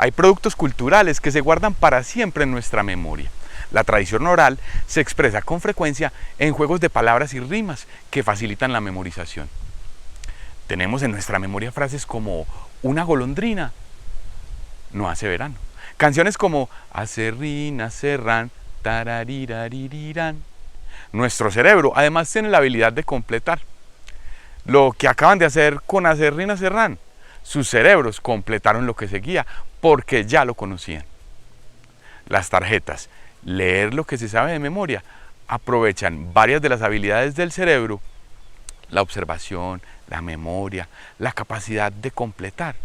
Hay productos culturales que se guardan para siempre en nuestra memoria. La tradición oral se expresa con frecuencia en juegos de palabras y rimas que facilitan la memorización. Tenemos en nuestra memoria frases como una golondrina no hace verano. Canciones como acerrín, acerrán, tararirarirán. Nuestro cerebro además tiene la habilidad de completar. Lo que acaban de hacer con acerrín, acerrán, sus cerebros completaron lo que seguía porque ya lo conocían. Las tarjetas, leer lo que se sabe de memoria, aprovechan varias de las habilidades del cerebro, la observación, la memoria, la capacidad de completar,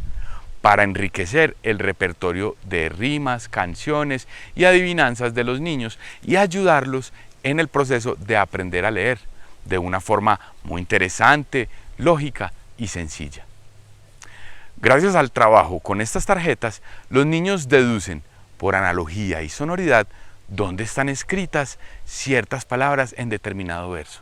para enriquecer el repertorio de rimas, canciones y adivinanzas de los niños y ayudarlos en el proceso de aprender a leer de una forma muy interesante, lógica y sencilla. Gracias al trabajo con estas tarjetas, los niños deducen por analogía y sonoridad dónde están escritas ciertas palabras en determinado verso.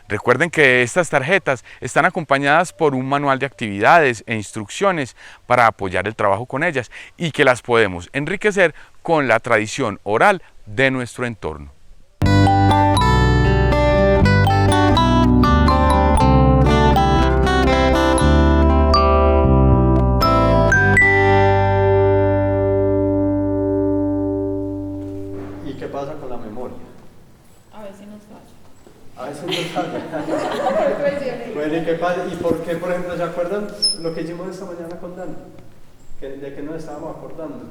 Recuerden que estas tarjetas están acompañadas por un manual de actividades e instrucciones para apoyar el trabajo con ellas y que las podemos enriquecer con la tradición oral de nuestro entorno. ¿Y qué pasa con la memoria? A veces nos falla. A veces no sale. Bueno, ¿y qué pasa? ¿Y por qué, por ejemplo, se acuerdan lo que hicimos esta mañana con Dani? ¿De qué nos estábamos acordando?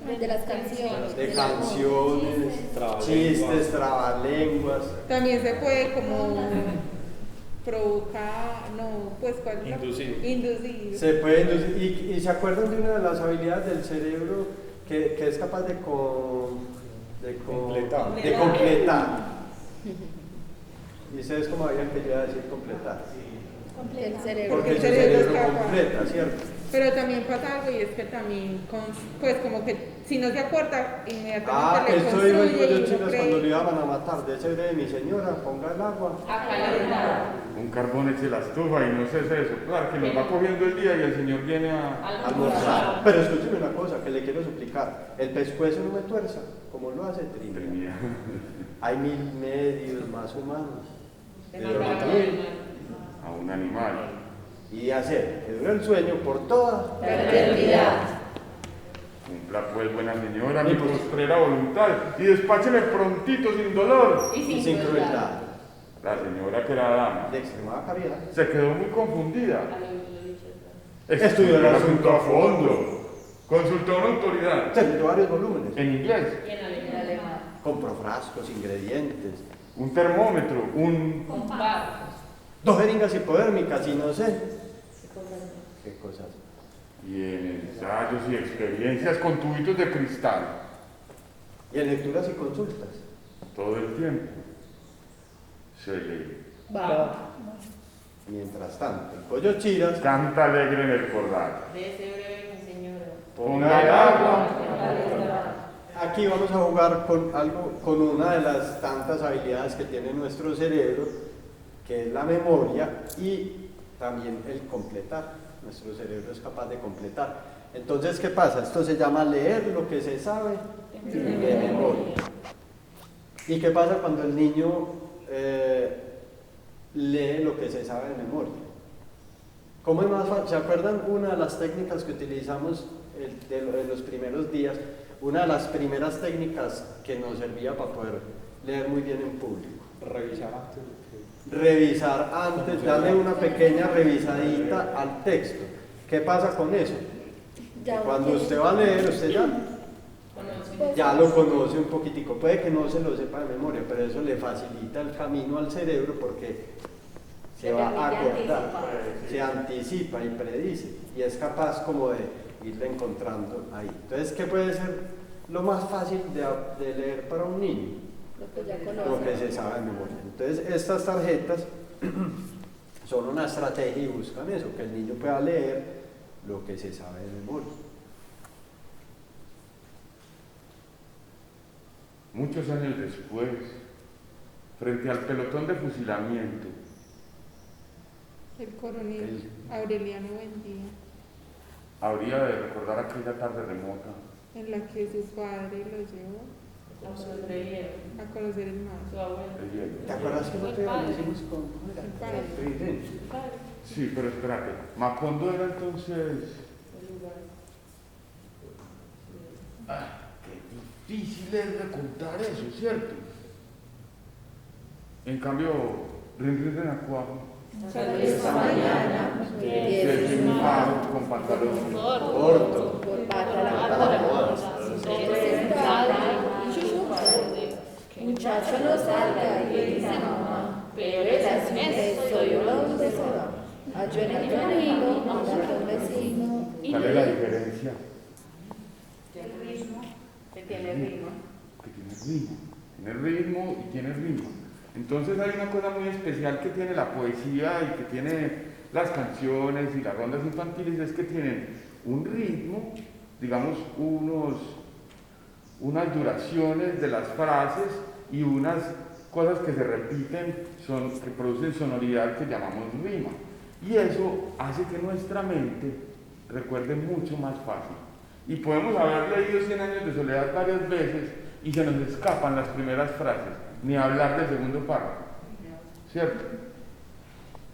De las canciones. De canciones, chistes, trabalenguas. También se puede como provocar, no, pues ¿cuál es la? Inducir. Se puede inducir. ¿Y se acuerdan de una de las habilidades del cerebro que es capaz de completar? ¿Y ustedes cómo habían que yo iba a decir completar? El cerebro. Porque el cerebro cerebro es capaz. completa, ¿cierto? Pero también pasa algo y es que también, pues como que si no se acuerda, inmediatamente le Eso construye dijo el y pollo uno chinos cree. cuando lo iban a matar. De ese de mi señora, ponga el agua. Un carbón eche la estufa y no cese de soplar, que nos va cogiendo el día y el Señor viene a Almorzar. Pero escúcheme una cosa que le quiero suplicar. El pescuezo no me tuerza, como lo hace Trinidad. Trinidad. Hay 1000 medios más humanos de matar dormir a un animal. y de hacer que dure el sueño por toda La eternidad. Cumpla pues, buena señora, mi postrera voluntad y despácheme prontito sin dolor. y sin crueldad. La señora, que era dama, De extremada caridad. se quedó muy confundida. Estudió el asunto a fondo. Consultó a una autoridad. Se leyó varios volúmenes. En inglés. Y en alemán. Compró frascos, ingredientes, Un termómetro, Compás. 2 jeringas hipodérmicas y no sé qué cosas. y en ensayos y experiencias con tubitos de cristal. Y en lecturas y consultas. Todo el tiempo se lee. Va. Mientras tanto, el pollo chiras Canta alegre en el corral. De ese breve mi señora. Ponga el agua. Aquí vamos a jugar con algo, con una de las tantas habilidades que tiene nuestro cerebro, que es la memoria y también el completar. Nuestro cerebro es capaz de completar. Entonces, ¿qué pasa? Esto se llama leer lo que se sabe de memoria. ¿Y qué pasa cuando el niño lee lo que se sabe de memoria? ¿Cómo es más fácil? ¿Se acuerdan una de las técnicas que utilizamos de los primeros días? Una de las primeras técnicas que nos servía para poder leer muy bien en público. Revisar antes, darle una pequeña revisadita al texto. ¿Qué pasa con eso? Que cuando usted va a leer, usted ya lo conoce un poquitico. Puede que no se lo sepa de memoria, pero eso le facilita el camino al cerebro porque se va a acordar, se anticipa y predice y es capaz como de irle encontrando ahí. Entonces, ¿qué puede ser lo más fácil de leer para un niño? Lo que se sabe de memoria. Entonces, estas tarjetas son una estrategia y buscan eso, que el niño pueda leer lo que se sabe de memoria. Muchos años después, frente al pelotón de fusilamiento, El coronel Aureliano Buendía. habría de recordar aquella tarde remota. En la que su padre lo llevó La sonreyeron. a conocer el mar. Su abuelo. El hielo. ¿Te acuerdas que nosotros lo hicimos con ¿cómo era? El padre. Trident. Sí, pero espérate. Macondo era entonces. El lugar. Qué difícil es de contar eso, ¿cierto? En cambio, Rin Renacuajo Esta mañana, se firmaron con pantalón Corto. por Muchacho no salga, y dice mamá, pero él así soy yo donde se va. Yo en el camino, mandando a un vecino. ¿Cuál es la diferencia? el ritmo, que tiene ritmo. Que tiene ritmo y tiene ritmo. Entonces hay una cosa muy especial que tiene la poesía y que tiene las canciones y las rondas infantiles, es que tienen un ritmo, digamos unas duraciones de las frases y unas cosas que se repiten, que producen sonoridad que llamamos rima. Y eso hace que nuestra mente recuerde mucho más fácil. Y podemos haber leído 100 años de soledad varias veces y se nos escapan las primeras frases, ni hablar del segundo párrafo, ¿cierto?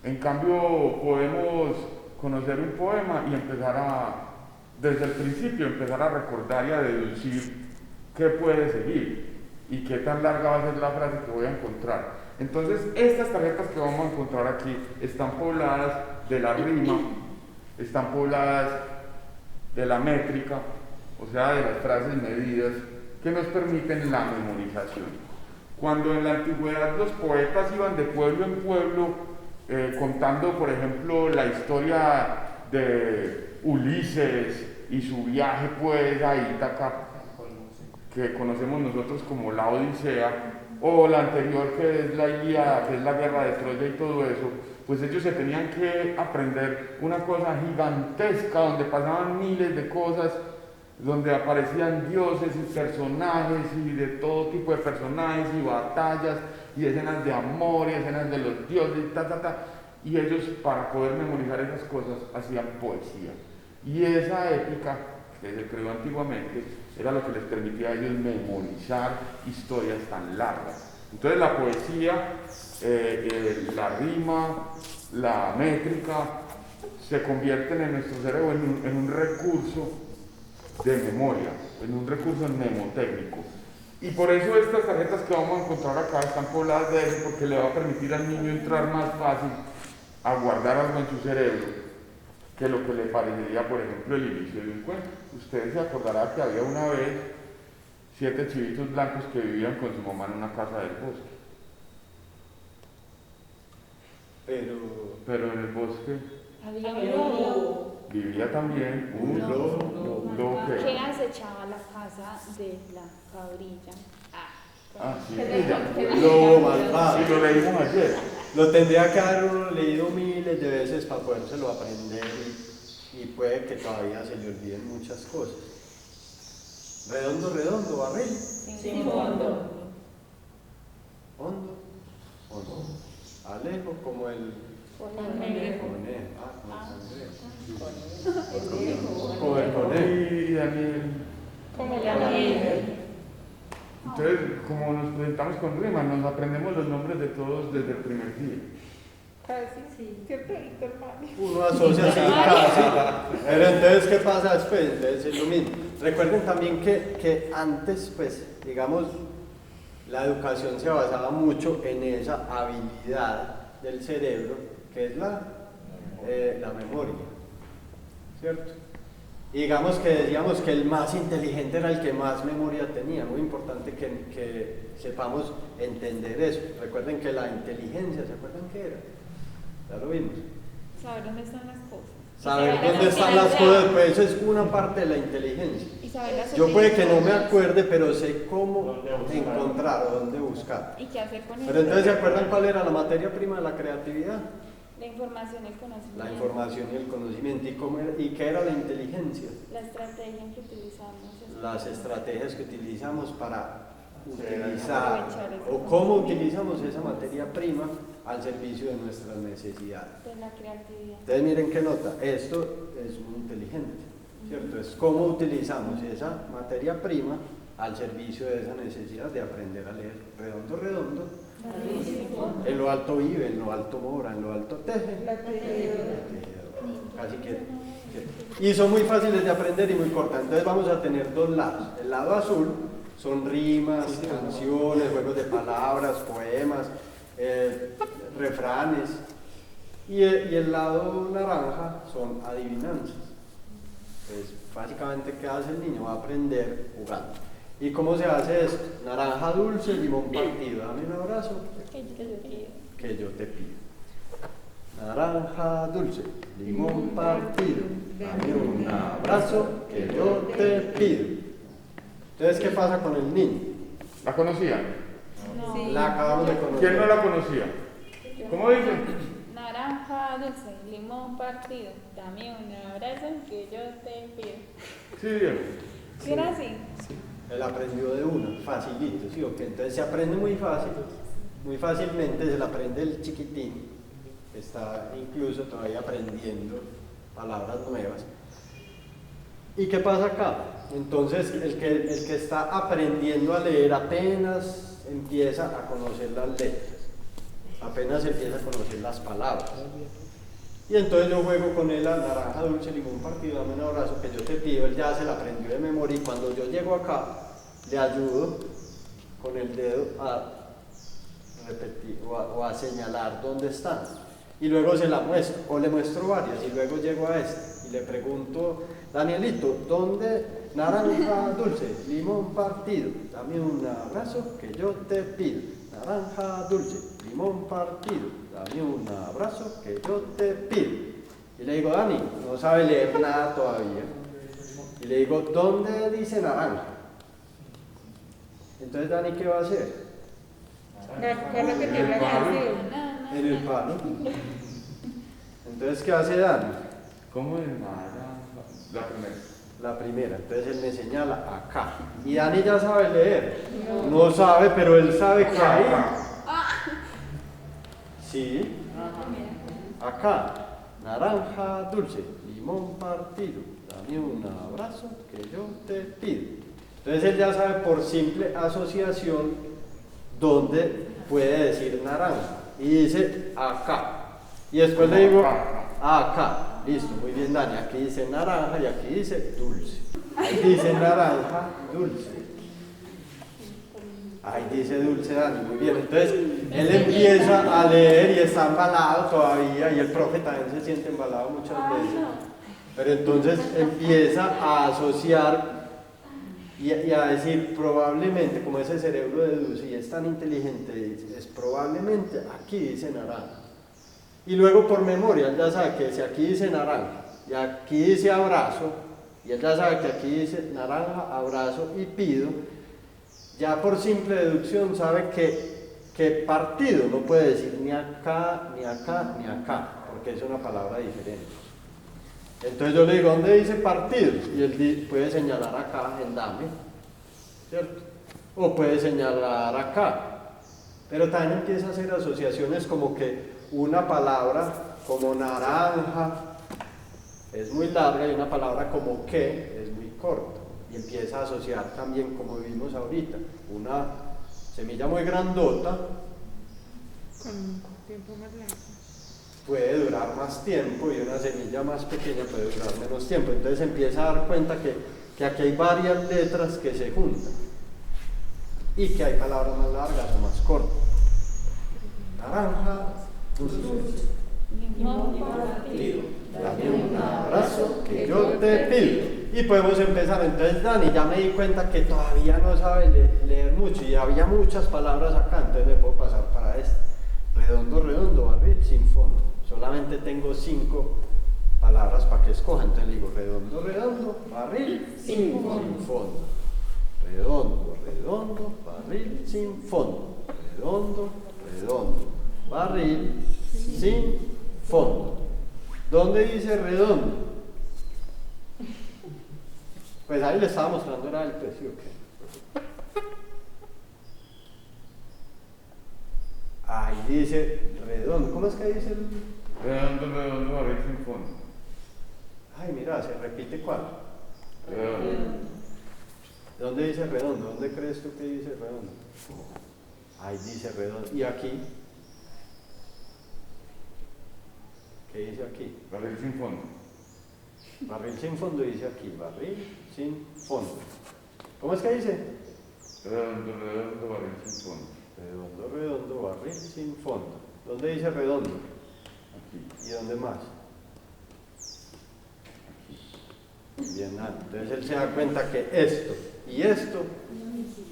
En cambio, podemos conocer un poema y desde el principio, empezar a recordar y a deducir qué puede seguir y qué tan larga va a ser la frase que voy a encontrar. Entonces, estas tarjetas que vamos a encontrar aquí están pobladas de la rima, están pobladas de la métrica, o sea, de las frases medidas, que nos permiten la memorización. Cuando en la antigüedad los poetas iban de pueblo en pueblo contando, por ejemplo, la historia de Ulises y su viaje pues a Ítaca, que conocemos nosotros como la Odisea, o la anterior que es la Ilíada, que es la guerra de Troya y todo eso, pues ellos se tenían que aprender una cosa gigantesca donde pasaban miles de cosas, donde aparecían dioses y personajes y de todo tipo de personajes y batallas y escenas de amor y escenas de los dioses y y ellos, para poder memorizar esas cosas, hacían poesía. Y esa épica que se creó antiguamente era lo que les permitía a ellos memorizar historias tan largas. Entonces la poesía, la rima, la métrica se convierten en nuestro cerebro en un recurso de memoria, en un recurso mnemotécnico. Y por eso estas tarjetas que vamos a encontrar acá están pobladas de eso, porque le va a permitir al niño entrar más fácil a guardar algo en su cerebro que lo que le parecería, por ejemplo, el inicio de un cuento. Ustedes se acordarán que había una vez 7 chivitos blancos que vivían con su mamá en una casa del bosque. Pero en el bosque Había un lobo vivía también un lobo que acechaba la casa de la cabrilla. sí, Lobo malvado. sí, lo leímos ayer. Lo tendría que haber uno leído miles de veces para podérselo aprender y puede que todavía se le olviden muchas cosas. Redondo, redondo, barril. Sin fondo. Hondo, hondo. Alejo como el Conejo. como el conejo. Y Daniel. Como La la nieve. Entonces, como nos presentamos con rima, nos aprendemos los nombres de todos desde el primer día. Casi, sí. ¿Cierto, Víctor Mario? Uno asocia así casi. Pero entonces, ¿qué pasa después? Entonces es lo mismo. Recuerden también que antes, pues, digamos, la educación se basaba mucho en esa habilidad del cerebro, que es la memoria, ¿cierto? Y digamos que decíamos que el más inteligente era el que más memoria tenía. Muy importante que sepamos entender eso. Recuerden que la inteligencia, ¿se acuerdan qué era? Ya lo vimos. Saber dónde están las cosas. Saber dónde están las cosas, pues eso es una parte de la inteligencia. Y saber las Yo puede que no me acuerde, pero sé cómo encontrar o dónde buscar. ¿Y qué hacer con eso? Pero entonces, ¿se acuerdan cuál era la materia prima de la creatividad? La información, el conocimiento. La información y el conocimiento. ¿Y qué era la inteligencia? La estrategia que utilizamos. Las estrategias que utilizamos para utilizar Aprovechar esa o cómo utilizamos esa materia prima al servicio de nuestras necesidades. De la creatividad. Entonces miren qué nota, esto es muy inteligente. ¿cierto? Es cómo utilizamos esa materia prima al servicio de esa necesidad de aprender a leer. Redondo, redondo. En lo alto vive, en lo alto mora, en lo alto teje. Casi que. Y son muy fáciles de aprender y muy cortas. Entonces vamos a tener dos lados. El lado azul son rimas, canciones, juegos de palabras, poemas, refranes. Y el lado naranja son adivinanzas. Pues básicamente, ¿qué hace el niño? Va a aprender jugando. ¿Y cómo se hace esto? Naranja dulce, limón partido. Dame un abrazo. Que yo te pido. Naranja dulce, limón partido. Dame un abrazo que yo te pido. Entonces, ¿qué pasa con el niño? ¿La conocía? Sí. La acabamos de conocer. ¿Quién no la conocía? ¿Cómo dice? Naranja dulce, limón partido, dame un abrazo que yo te pido. Sí, Diego. ¿Sí era así? Él aprendió de una, facilito, ¿sí? Okay. Entonces se aprende muy fácil, muy fácilmente, se la aprende el chiquitín, que está incluso todavía aprendiendo palabras nuevas. ¿Y qué pasa acá? Entonces el que está aprendiendo a leer apenas empieza a conocer las letras, apenas empieza a conocer las palabras. Y entonces yo juego con él a naranja dulce, limón partido, dame un abrazo que yo te pido. Él ya se la aprendió de memoria y cuando yo llego acá le ayudo con el dedo a repetir o a señalar dónde están. Y luego se la muestro o le muestro varias y luego llego a este y le pregunto: Danielito, ¿dónde naranja dulce, limón partido? Dame un abrazo que yo te pido. Naranja dulce, limón partido, dame un abrazo que yo te pido. Y le digo: Dani, no sabe leer nada todavía. Y le digo: ¿dónde dice naranja? Entonces Dani, ¿qué va a hacer? ¿Cuál repetir la canción? En el palo. Entonces, ¿qué hace Dani? ¿Cómo es naranja? La primera. La primera, entonces él me señala acá. Y Dani ya sabe leer. No sabe, pero él sabe que ahí. Sí. Acá. Naranja dulce, limón partido. Dame un abrazo que yo te pido. Entonces él ya sabe por simple asociación dónde puede decir naranja. Y dice acá. Y después le digo acá. Listo, muy bien, Dani. Aquí dice naranja y aquí dice dulce. Ahí dice naranja, dulce. Ahí dice dulce, Dani. Muy bien. Entonces, él empieza a leer y está embalado todavía. Y el profe también se siente embalado muchas veces. Pero entonces empieza a asociar y a decir probablemente, como ese cerebro deduce y es tan inteligente, es probablemente aquí dice naranja. Y luego por memoria, él ya sabe que si aquí dice naranja y aquí dice abrazo, y él ya sabe que aquí dice naranja, abrazo y pido, ya por simple deducción sabe que partido no puede decir ni acá, ni acá, ni acá, porque es una palabra diferente. Entonces yo le digo: ¿dónde dice partido? Y él puede señalar acá en dame, ¿cierto? O puede señalar acá. Pero también empieza a hacer asociaciones como que una palabra como naranja es muy larga y una palabra como que es muy corta. Y empieza a asociar también, como vimos ahorita, una semilla muy grandota Con tiempo más largo. puede durar más tiempo y una semilla más pequeña puede durar menos tiempo. Entonces empieza a dar cuenta que aquí hay varias letras que se juntan y que hay palabras más largas o más cortas. Naranja dulce, Limón partido, dame un abrazo que yo te pido. Y podemos empezar. Entonces Dani ya me di cuenta que todavía no sabe leer mucho y había muchas palabras acá, entonces me puedo pasar para este. Redondo, redondo, barril, sin fondo. Solamente tengo 5 palabras para que escoja. Entonces le digo: redondo, redondo, barril, sin fondo. Redondo, redondo, barril, sin fondo. Redondo, redondo, barril, sin fondo. ¿Dónde dice redondo? Pues ahí le estaba mostrando, era el precio que. Ahí dice redondo. ¿Cómo es que dice el? Redondo, redondo, barril sin fondo. Ay, mira, se repite cuál. ¿Dónde dice redondo? ¿Dónde crees tú que dice redondo? Ahí dice redondo. ¿Y aquí? ¿Qué dice aquí? Barril sin fondo. Barril sin fondo dice aquí. Barril sin fondo. ¿Cómo es que dice? Redondo, redondo, barril sin fondo. Redondo, redondo, barril sin fondo. ¿Dónde dice redondo? Aquí. ¿Y dónde más? Bien, entonces él se da cuenta que esto y esto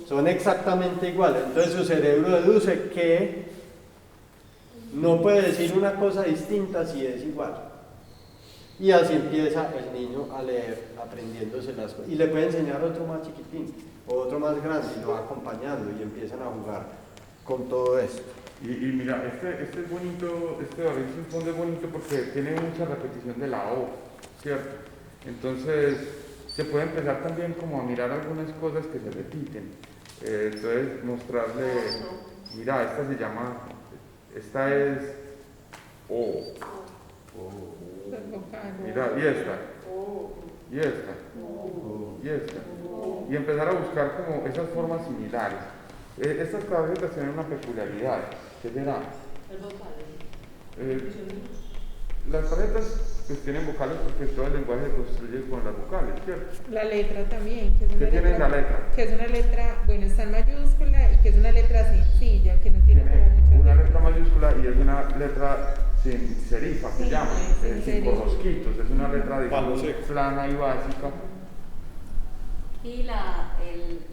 son exactamente iguales. Entonces su cerebro deduce que no puede decir una cosa distinta si es igual. Y así empieza el niño a leer, aprendiéndose las cosas. Y le puede enseñar otro más chiquitín o otro más grande y lo va acompañando y empiezan a jugar con todo esto. Y mira, este es bonito, este barril sin fondo es bonito porque tiene mucha repetición de la O, ¿cierto? Entonces se puede empezar también como a mirar algunas cosas que se repiten. Entonces mostrarle, mira, esta se llama, esta es O. Mira, y esta. Y esta. Y esta. Y empezar a buscar como esas formas similares. Estas tarjetas tienen una peculiaridad. ¿Qué será? Las tarjetas pues tienen vocales porque todo el lenguaje se construye con las vocales, ¿cierto? La letra también. Que es ¿Qué tiene la letra? Que es una letra, bueno, está en mayúscula y que es una letra sencilla, que no tiene como muchas una letras. letra mayúscula y es una letra sin serifa, se llama, sin serifa. corrosquitos, es una letra Palo digamos seco. plana y básica. Y el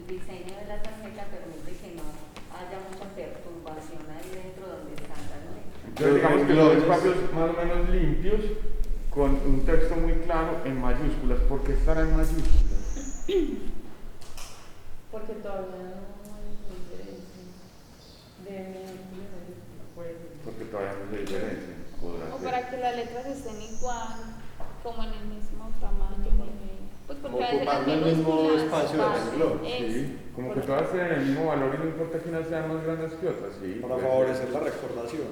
diseño de la tarjeta permite que no haya mucha perturbación ahí dentro donde están las letras. Entonces digamos que son espacios más o menos limpios con un texto muy claro en mayúsculas. ¿Por qué estará en mayúsculas? Porque todavía no hay diferencia Porque todavía no se diferencia. O para que las letras estén igual, como en el mismo tamaño. Pues porque Como a veces las ocupando el mismo minúsculas espacio del pasan. renglón. Sí, como que todas tienen el mismo valor y no importa que unas sean más grandes que otras, sí. Para puede favorecer ser. la recordación.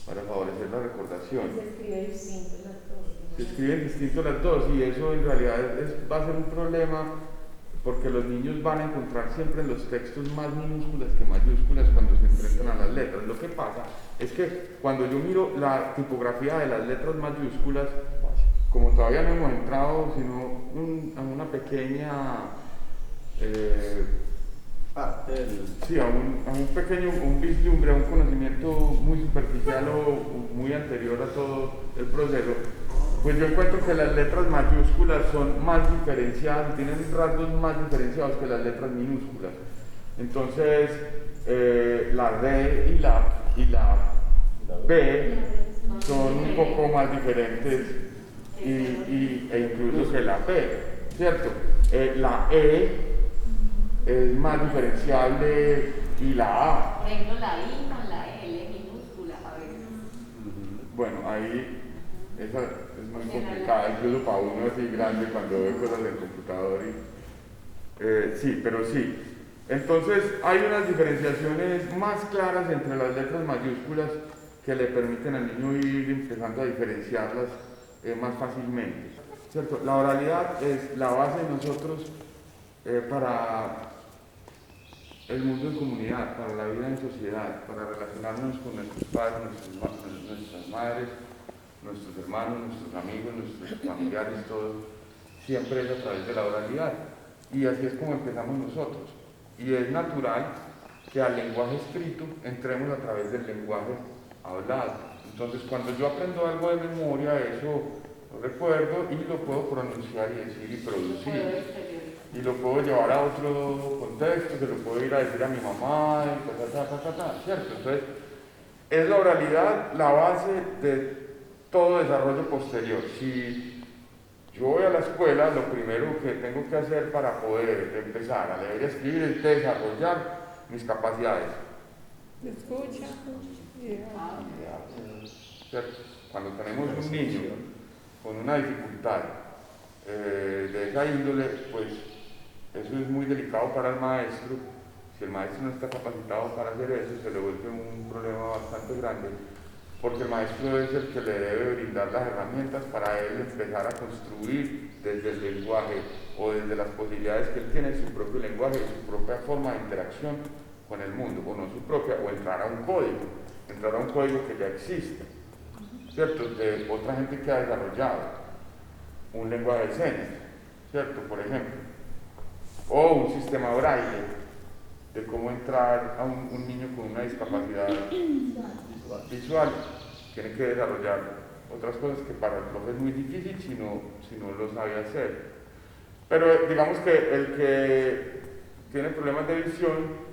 Para favorecer la recordación. Se escribe distinto las dos. Se escriben distintos las dos y eso en realidad va a ser un problema porque los niños van a encontrar siempre en los textos más minúsculas que mayúsculas cuando se enfrentan a las letras. Lo que pasa es que cuando yo miro la tipografía de las letras mayúsculas, como todavía no hemos entrado sino a una pequeña sí, a un pequeño, un vislumbre, a un conocimiento muy superficial o muy anterior a todo el proceso, pues yo encuentro que las letras mayúsculas son más diferenciadas, tienen rasgos más diferenciados que las letras minúsculas. Entonces, la D y la B son un poco más diferentes e incluso que la P, ¿cierto? La E es más diferenciable y la A. Por ejemplo, la I con la L minúscula a veces. Bueno, ahí esa es muy complicada, incluso para uno así grande cuando ve cosas en el computador. Sí, pero sí. Entonces hay unas diferenciaciones más claras entre las letras mayúsculas que le permiten al niño ir empezando a diferenciarlas más fácilmente, ¿cierto? La oralidad es la base de nosotros para el mundo en comunidad, para la vida en sociedad, para relacionarnos con nuestros padres, nuestras madres, nuestros hermanos, nuestros amigos, nuestros familiares, todos, siempre es a través de la oralidad. Y así es como empezamos nosotros. Y es natural que al lenguaje escrito entremos a través del lenguaje hablado. Entonces, cuando yo aprendo algo de memoria, eso lo recuerdo y lo puedo pronunciar y decir y producir. Y lo puedo llevar a otro contexto, se lo puedo ir a decir a mi mamá, y ¿cierto? Entonces, es la oralidad la base de todo desarrollo posterior. Si yo voy a la escuela, lo primero que tengo que hacer para poder empezar a leer y escribir es desarrollar mis capacidades. Escucha. ¿Cierto? Cuando tenemos un niño con una dificultad de esa índole, pues eso es muy delicado para el maestro. Si el maestro no está capacitado para hacer eso, se le vuelve un problema bastante grande. porque el maestro es el que le debe brindar las herramientas para él empezar a construir desde el lenguaje o desde las posibilidades que él tiene su propio lenguaje, su propia forma de interacción con el mundo, o no su propia, o entrar a un código que ya existe, ¿cierto? De otra gente que ha desarrollado un lenguaje de señas, ¿cierto? Por ejemplo, o un sistema braille, de cómo entrar a un niño con una discapacidad visual. Tiene que desarrollar otras cosas que para el profe es muy difícil si no lo sabe hacer. Pero digamos que el que tiene problemas de visión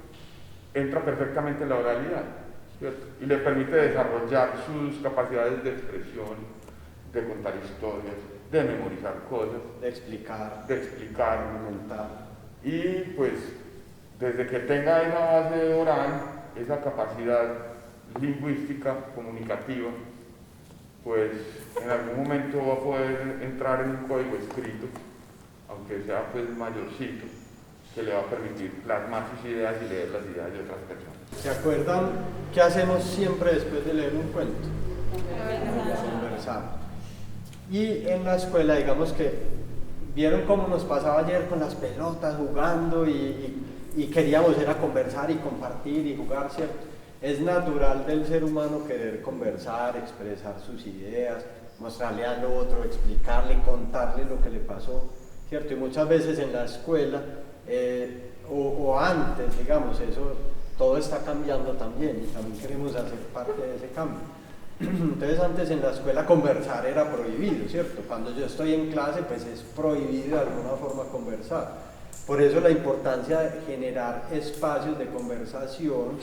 entra perfectamente en la oralidad, ¿cierto? Y le permite desarrollar sus capacidades de expresión, de contar historias, de memorizar cosas, de explicar, argumentar. Y pues desde que tenga esa base oral, esa capacidad lingüística, comunicativa, pues en algún momento va a poder entrar en un código escrito, aunque sea pues mayorcito, que le va a permitir plasmar sus ideas y leer las ideas de otras personas. ¿Se acuerdan qué hacemos siempre después de leer un cuento? Conversar. Y en la escuela, digamos que vieron cómo nos pasaba ayer con las pelotas, jugando y queríamos era conversar y compartir y jugar, ¿cierto? Es natural del ser humano querer conversar, expresar sus ideas, mostrarle al otro, explicarle, contarle lo que le pasó, ¿cierto? Y muchas veces en la escuela, o antes, digamos, eso todo está cambiando también y también queremos hacer parte de ese cambio. Entonces antes en la escuela conversar era prohibido, ¿cierto? Cuando yo estoy en clase pues es prohibido de alguna forma conversar. Por eso la importancia de generar espacios de conversación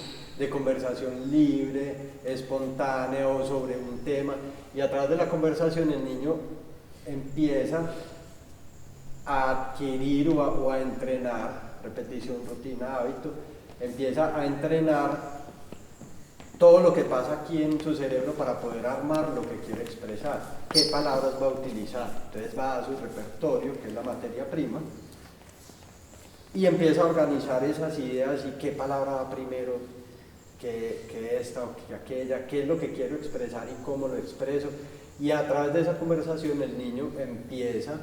libre, espontánea o sobre un tema, y a través de la conversación el niño empieza a adquirir o a entrenar, repetición, rutina, hábito, empieza a entrenar todo lo que pasa aquí en su cerebro para poder armar lo que quiere expresar, qué palabras va a utilizar. Entonces va a su repertorio, que es la materia prima, y empieza a organizar esas ideas y qué palabra va primero, que esta o que aquella, qué es lo que quiero expresar y cómo lo expreso. Y a través de esa conversación el niño empieza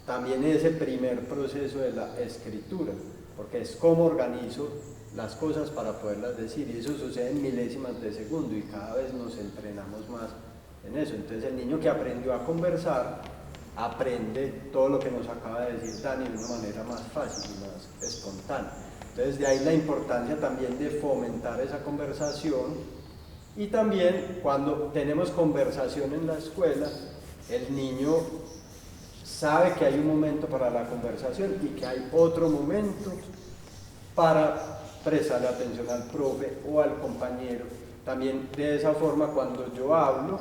también ese primer proceso de la escritura, porque es cómo organizo las cosas para poderlas decir, y eso sucede en milésimas de segundo y cada vez nos entrenamos más en eso. Entonces el niño que aprendió a conversar aprende todo lo que nos acaba de decir Dani de una manera más fácil y más espontánea. Entonces de ahí la importancia también de fomentar esa conversación, y también cuando tenemos conversación en la escuela el niño sabe que hay un momento para la conversación y que hay otro momento para prestarle atención al profe o al compañero. También de esa forma cuando yo hablo,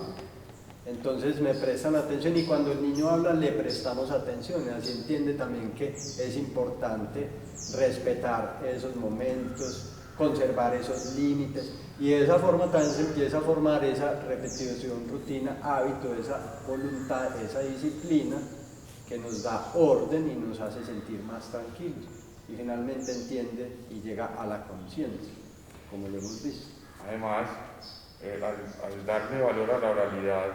entonces me prestan atención, y cuando el niño habla le prestamos atención, y así entiende también que es importante respetar esos momentos, conservar esos límites, y de esa forma también se empieza a formar esa repetición, rutina, hábito, esa voluntad, esa disciplina que nos da orden y nos hace sentir más tranquilos, y finalmente entiende y llega a la conciencia, como lo hemos visto. Además, al darle valor a la oralidad,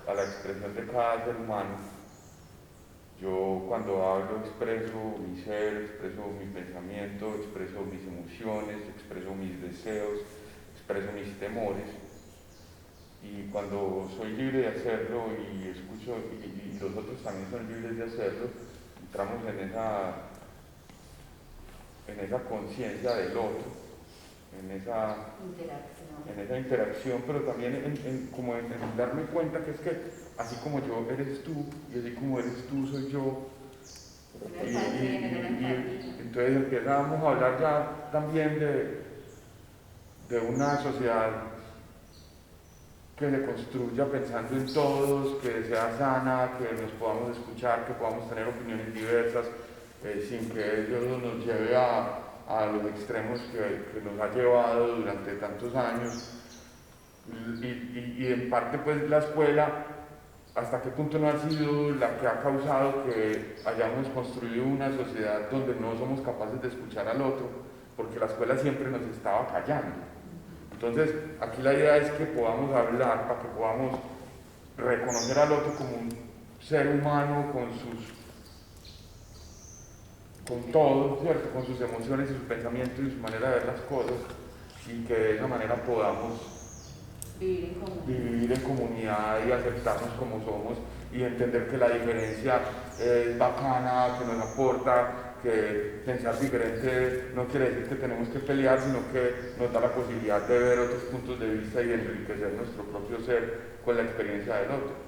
a la expresión de cada ser humano, yo cuando hablo expreso mi ser, expreso mi pensamiento, expreso mis emociones, expreso mis deseos, expreso mis temores, y cuando soy libre de hacerlo y escucho, y los otros también son libres de hacerlo, entramos en esa conciencia del otro, en esa interacción, pero también como en darme cuenta que es que así como yo eres tú, y así como eres tú soy yo, y entonces empezamos a hablar ya también de una sociedad que se construya pensando en todos, que sea sana, que nos podamos escuchar, que podamos tener opiniones diversas, sin que ello nos lleve a los extremos que nos ha llevado durante tantos años, y en parte pues la escuela hasta qué punto no ha sido la que ha causado que hayamos construido una sociedad donde no somos capaces de escuchar al otro, porque la escuela siempre nos estaba callando, Entonces, aquí la idea es que podamos hablar, para que podamos reconocer al otro como un ser humano con todo, ¿cierto? Con sus emociones y sus pensamientos y su manera de ver las cosas, y que de esa manera podamos vivir en comunidad y aceptarnos como somos y entender que la diferencia es bacana, que nos aporta, que pensar diferente no quiere decir que tenemos que pelear, sino que nos da la posibilidad de ver otros puntos de vista y de enriquecer nuestro propio ser con la experiencia del otro.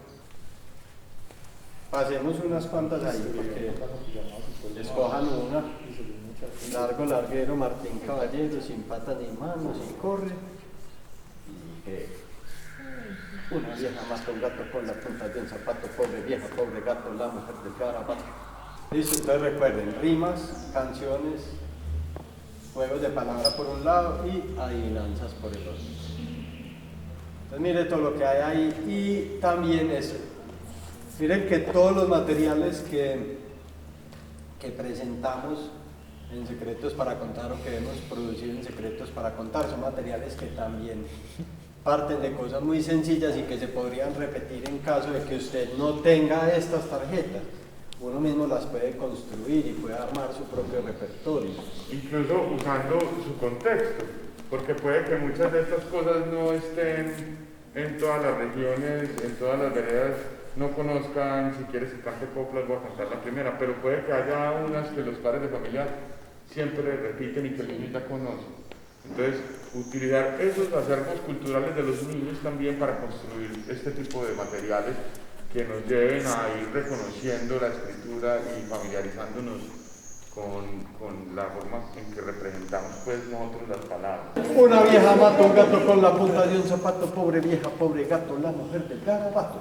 Pasemos unas cuantas ahí, porque escojan una. Largo, larguero, Martín Caballero, sin pata ni manos, y corre. Una vieja mata un gato con la punta de un zapato, pobre vieja, pobre gato, la mujer del garabato. Listo, entonces recuerden, rimas, canciones, juegos de palabra por un lado y adivinanzas por el otro. Entonces mire todo lo que hay ahí, y también eso. Miren que todos los materiales que presentamos en Secretos para Contar, o que hemos producido en Secretos para Contar, son materiales que también parten de cosas muy sencillas y que se podrían repetir en caso de que usted no tenga estas tarjetas. Uno mismo las puede construir y puede armar su propio repertorio. Incluso usando su contexto, porque puede que muchas de estas cosas no estén en todas las regiones, en todas las veredas, no conozcan. Si quieres que cante coplas, voy a cantar la primera, pero puede que haya unas que los padres de familia siempre repiten y que el niño ya conoce. Entonces, utilizar esos acervos culturales de los niños también para construir este tipo de materiales que nos lleven a ir reconociendo la escritura y familiarizándonos con la forma en que representamos pues nosotros las palabras. Una vieja mata un gato con la punta de un zapato, pobre vieja, pobre gato, la mujer del garabato.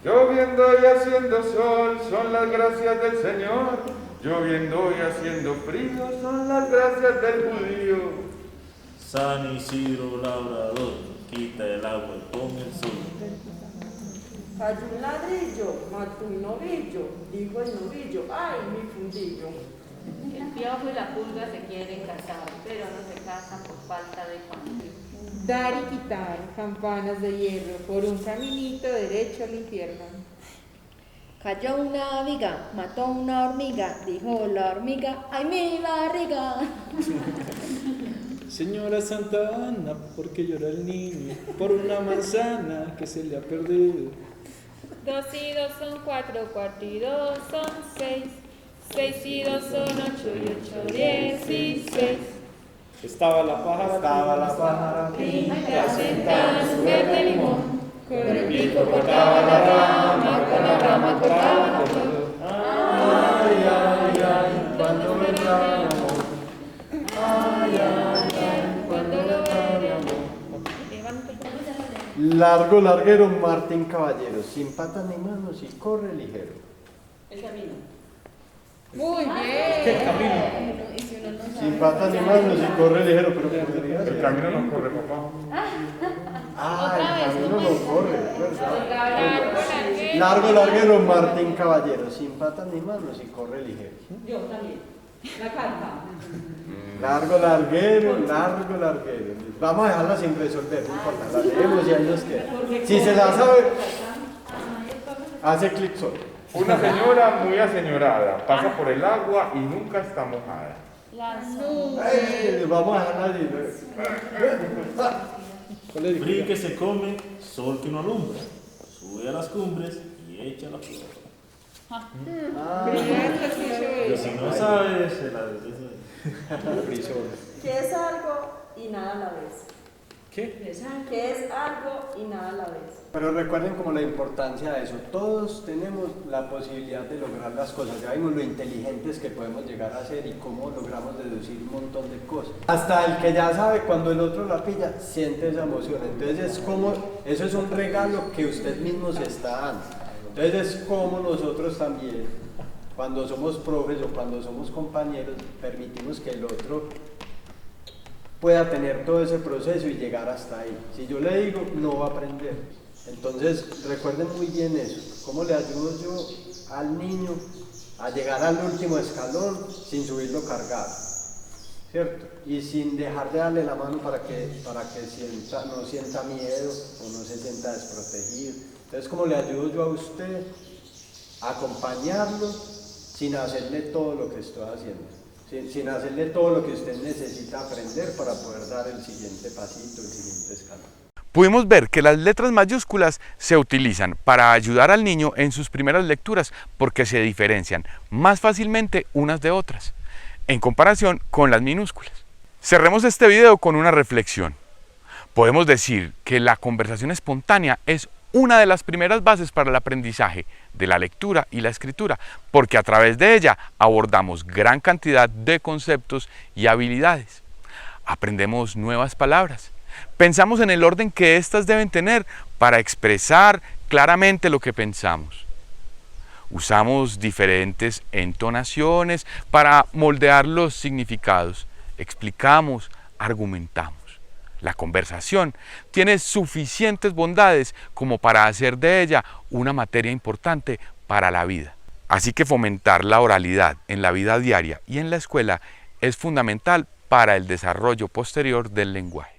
Lloviendo y haciendo sol son las gracias del Señor, lloviendo y haciendo frío son las gracias del judío. San Isidro labrador, quita el agua y pone el sol. Hay un ladrillo, mató un novillo, dijo el novillo, ¡ay, mi fundillo! El piojo y la pulga se quieren casar, pero no se casan por falta de pan. Dar y quitar campanas de hierro por un caminito derecho al infierno. Cayó una viga, mató una hormiga, dijo la hormiga, ¡ay, mi barriga! Señora Santa Ana, ¿por qué llora el niño? Por una manzana que se le ha perdido. 2 y 2 son 4, 4 y 2 son 6. 6 y 2 son 8 y 8, 16. Estaba la pájara pinta sentada en su verde limón. Con el pico cortaba la rama, con la rama cortaba la flor. Ay, ay, ay, cuando vendrá el amor. Ay, ay, ay, cuando vendrá el amor. Largo, larguero, Martín Caballero, sin patas ni manos y corre ligero. El camino. Muy bien. ¿Qué camino? Y si uno no sabe Sin patas ni manos y corre ligero, pero podría El ser. camino no corre, papá. Ah, el camino no corre, ¿verdad? Largo, Largo, larguero, Martín Caballero, sin patas ni manos y corre ligero. Yo también. La carta. Largo, larguero, largo, larguero. Vamos a dejarla sin resolver, no importa, la leemos y ahí nos queda. Si se la sabe, hace clic solo. Una señora muy aseñorada pasa por el agua y nunca está mojada. Ay, vamos a dejarla así. ¿Cuál es el Brí que se come, sol que no alumbra. Sube a las cumbres y echa la flor. Pero si no sabes, se la dice. ¿Qué es algo y nada a la vez? ¿Qué? ¿Qué es algo y nada a la vez? Pero recuerden como la importancia de eso. Todos tenemos la posibilidad de lograr las cosas. Ya vimos lo inteligentes que podemos llegar a ser y cómo logramos deducir un montón de cosas. Hasta el que ya sabe, cuando el otro la pilla, siente esa emoción. Entonces es como, eso es un regalo que usted mismo se está dando. Entonces es como nosotros también, cuando somos profes o cuando somos compañeros, permitimos que el otro pueda tener todo ese proceso y llegar hasta ahí. Si yo le digo, no va a aprender. Entonces, recuerden muy bien eso. ¿Cómo le ayudo yo al niño a llegar al último escalón sin subirlo cargado? ¿cierto? Y sin dejar de darle la mano para que no sienta miedo o no se sienta desprotegido. Entonces, ¿cómo le ayudo yo a usted a acompañarlo sin hacerle todo lo que estoy haciendo? Sin hacerle todo lo que usted necesita aprender para poder dar el siguiente pasito, el siguiente escalón. Pudimos ver que las letras mayúsculas se utilizan para ayudar al niño en sus primeras lecturas porque se diferencian más fácilmente unas de otras, en comparación con las minúsculas. Cerremos este video con una reflexión. Podemos decir que la conversación espontánea es una de las primeras bases para el aprendizaje de la lectura y la escritura, porque a través de ella abordamos gran cantidad de conceptos y habilidades. Aprendemos nuevas palabras, pensamos en el orden que éstas deben tener para expresar claramente lo que pensamos. Usamos diferentes entonaciones para moldear los significados, explicamos, argumentamos. La conversación tiene suficientes bondades como para hacer de ella una materia importante para la vida. Así que fomentar la oralidad en la vida diaria y en la escuela es fundamental para el desarrollo posterior del lenguaje.